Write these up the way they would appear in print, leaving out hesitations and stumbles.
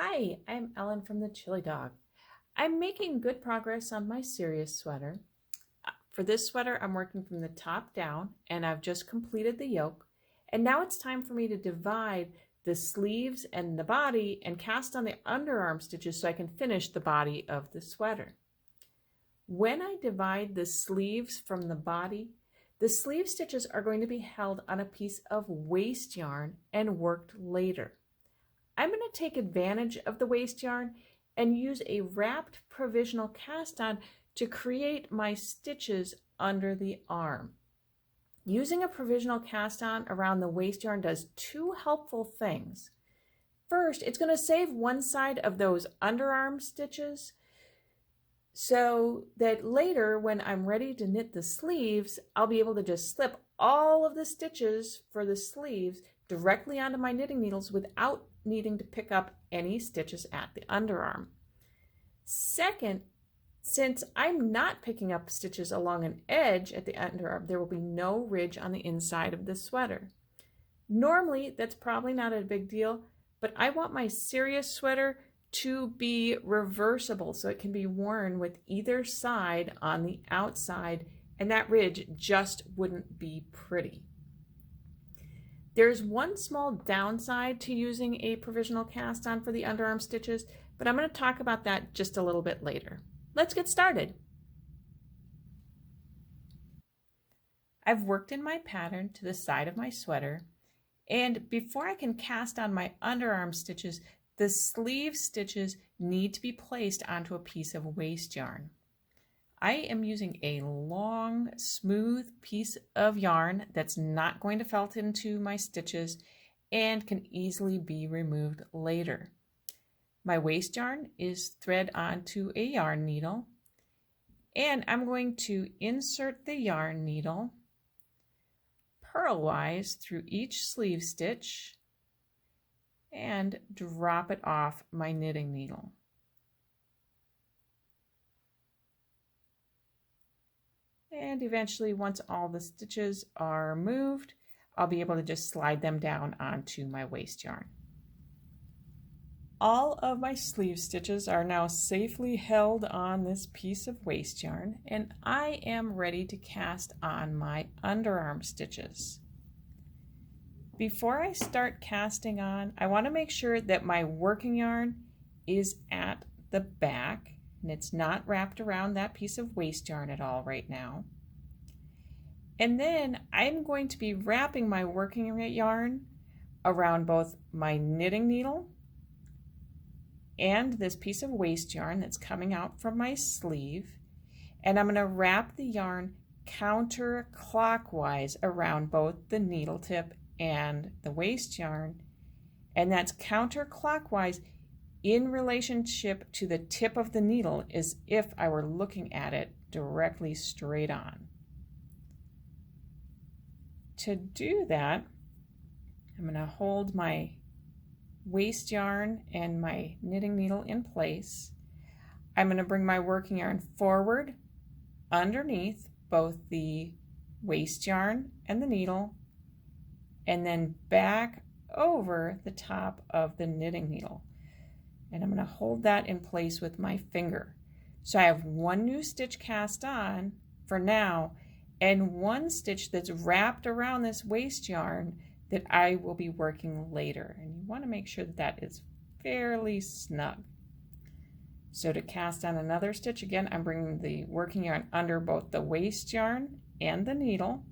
Hi, I'm Ellen from the Chili Dog. I'm making good progress on my Cereus sweater. For this sweater, I'm working from the top down, and I've just completed the yoke. And now it's time for me to divide the sleeves and the body and cast on the underarm stitches so I can finish the body of the sweater. When I divide the sleeves from the body, the sleeve stitches are going to be held on a piece of waste yarn and worked later. I'm going to take advantage of the waste yarn and use a wrapped provisional cast on to create my stitches under the arm. Using a provisional cast on around the waste yarn does two helpful things. First, it's going to save one side of those underarm stitches so that later when I'm ready to knit the sleeves, I'll be able to just slip all of the stitches for the sleeves directly onto my knitting needles without needing to pick up any stitches at the underarm. Second, since I'm not picking up stitches along an edge at the underarm, there will be no ridge on the inside of the sweater. Normally, that's probably not a big deal, but I want my Cereus sweater to be reversible so it can be worn with either side on the outside, and that ridge just wouldn't be pretty. There's one small downside to using a provisional cast on for the underarm stitches, but I'm going to talk about that just a little bit later. Let's get started. I've worked in my pattern to the side of my sweater, and before I can cast on my underarm stitches, the sleeve stitches need to be placed onto a piece of waste yarn. I am using a long, smooth piece of yarn that's not going to felt into my stitches and can easily be removed later. My waste yarn is thread onto a yarn needle, and I'm going to insert the yarn needle purlwise through each sleeve stitch and drop it off my knitting needle. And eventually, once all the stitches are moved, I'll be able to just slide them down onto my waste yarn. All of my sleeve stitches are now safely held on this piece of waste yarn, and I am ready to cast on my underarm stitches. Before I start casting on, I want to make sure that my working yarn is at the back and it's not wrapped around that piece of waste yarn at all right now. And then I'm going to be wrapping my working yarn around both my knitting needle and this piece of waste yarn that's coming out from my sleeve. And I'm going to wrap the yarn counterclockwise around both the needle tip and the waste yarn. And that's counterclockwise in relationship to the tip of the needle as if I were looking at it directly straight on. To do that, I'm going to hold my waste yarn and my knitting needle in place. I'm going to bring my working yarn forward underneath both the waste yarn and the needle, and then back over the top of the knitting needle. And I'm going to hold that in place with my finger. So I have one new stitch cast on for now, and one stitch that's wrapped around this waste yarn that I will be working later. And you want to make sure that that is fairly snug. So to cast on another stitch, again, I'm bringing the working yarn under both the waste yarn and the needle,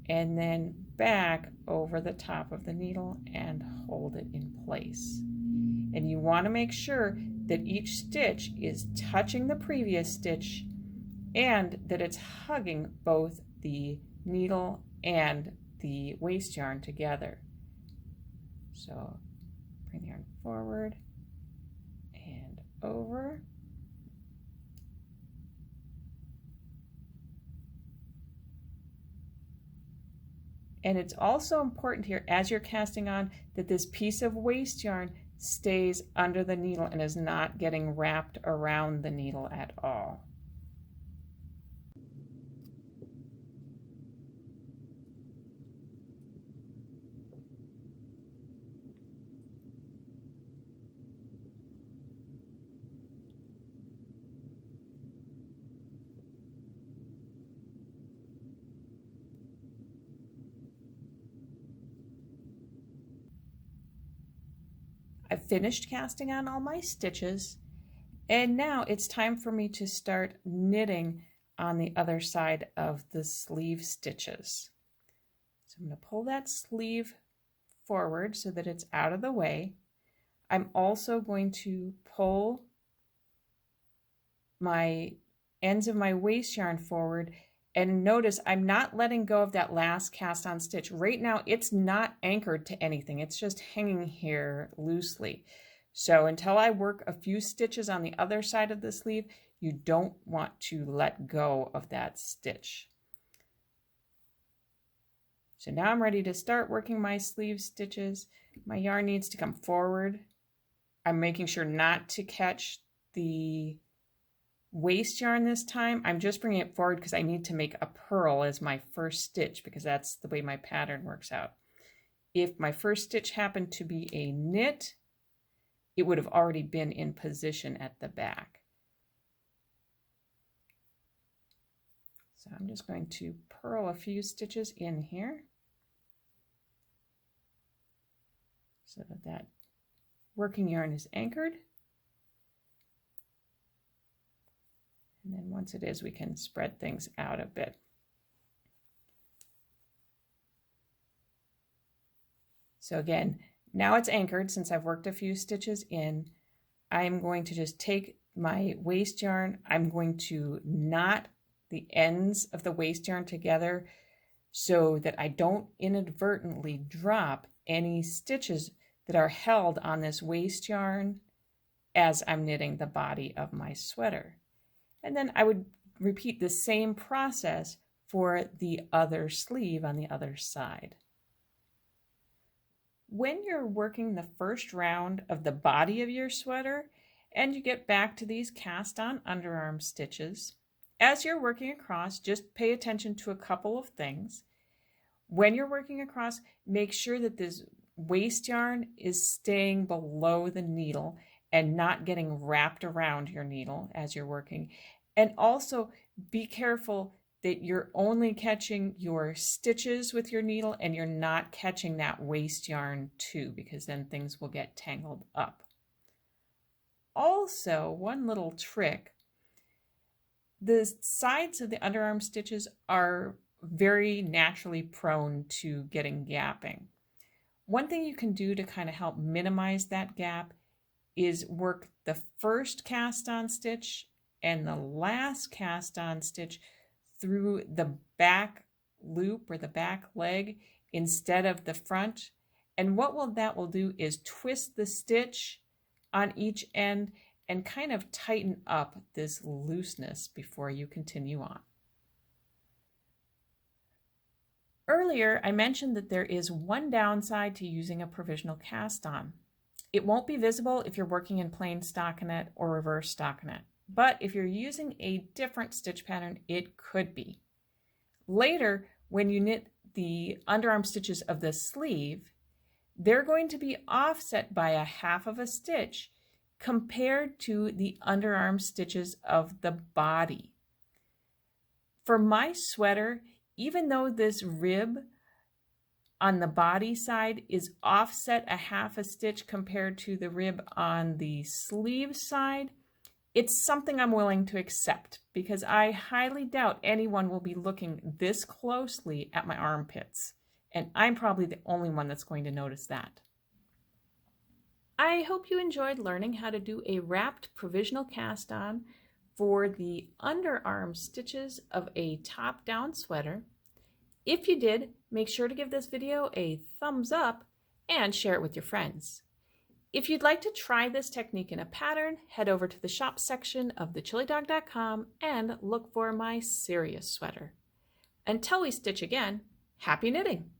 and then back over the top of the needle and hold it in place. And you want to make sure that each stitch is touching the previous stitch and that it's hugging both the needle and the waste yarn together. So bring the yarn forward and over. And it's also important here as you're casting on that this piece of waste yarn stays under the needle and is not getting wrapped around the needle at all. I've finished casting on all my stitches, and now it's time for me to start knitting on the other side of the sleeve stitches. So I'm going to pull that sleeve forward so that it's out of the way. I'm also going to pull my ends of my waste yarn forward, and notice I'm not letting go of that last cast on stitch. Right now it's not anchored to anything, it's just hanging here loosely. So until I work a few stitches on the other side of the sleeve, you don't want to let go of that stitch. So now I'm ready to start working my sleeve stitches. My yarn needs to come forward. I'm making sure not to catch the waste yarn this time. I'm just bringing it forward because I need to make a purl as my first stitch, because that's the way my pattern works out. If my first stitch happened to be a knit, it would have already been in position at the back. So I'm just going to purl a few stitches in here so that that working yarn is anchored. And then once it is, we can spread things out a bit. So again, now it's anchored since I've worked a few stitches in. I'm going to just take my waste yarn. I'm going to knot the ends of the waste yarn together so that I don't inadvertently drop any stitches that are held on this waste yarn as I'm knitting the body of my sweater. And then I would repeat the same process for the other sleeve on the other side. When you're working the first round of the body of your sweater and you get back to these cast on underarm stitches, as you're working across, just pay attention to a couple of things. When you're working across, make sure that this waste yarn is staying below the needle and not getting wrapped around your needle as you're working. And also be careful that you're only catching your stitches with your needle and you're not catching that waste yarn too, because then things will get tangled up. Also, one little trick, the sides of the underarm stitches are very naturally prone to getting gapping. One thing you can do to kind of help minimize that gap is work the first cast on stitch and the last cast on stitch through the back loop or the back leg instead of the front. And what that will do is twist the stitch on each end and kind of tighten up this looseness before you continue on. Earlier, I mentioned that there is one downside to using a provisional cast on. It won't be visible if you're working in plain stockinette or reverse stockinette. But if you're using a different stitch pattern, it could be. Later, when you knit the underarm stitches of the sleeve, they're going to be offset by a half of a stitch compared to the underarm stitches of the body. For my sweater, even though this rib on the body side is offset a half a stitch compared to the rib on the sleeve side, it's something I'm willing to accept because I highly doubt anyone will be looking this closely at my armpits, and I'm probably the only one that's going to notice that. I hope you enjoyed learning how to do a wrapped provisional cast on for the underarm stitches of a top-down sweater. If you did, make sure to give this video a thumbs up and share it with your friends. If you'd like to try this technique in a pattern, head over to the shop section of thechillydog.com and look for my Cereus sweater. Until we stitch again, happy knitting!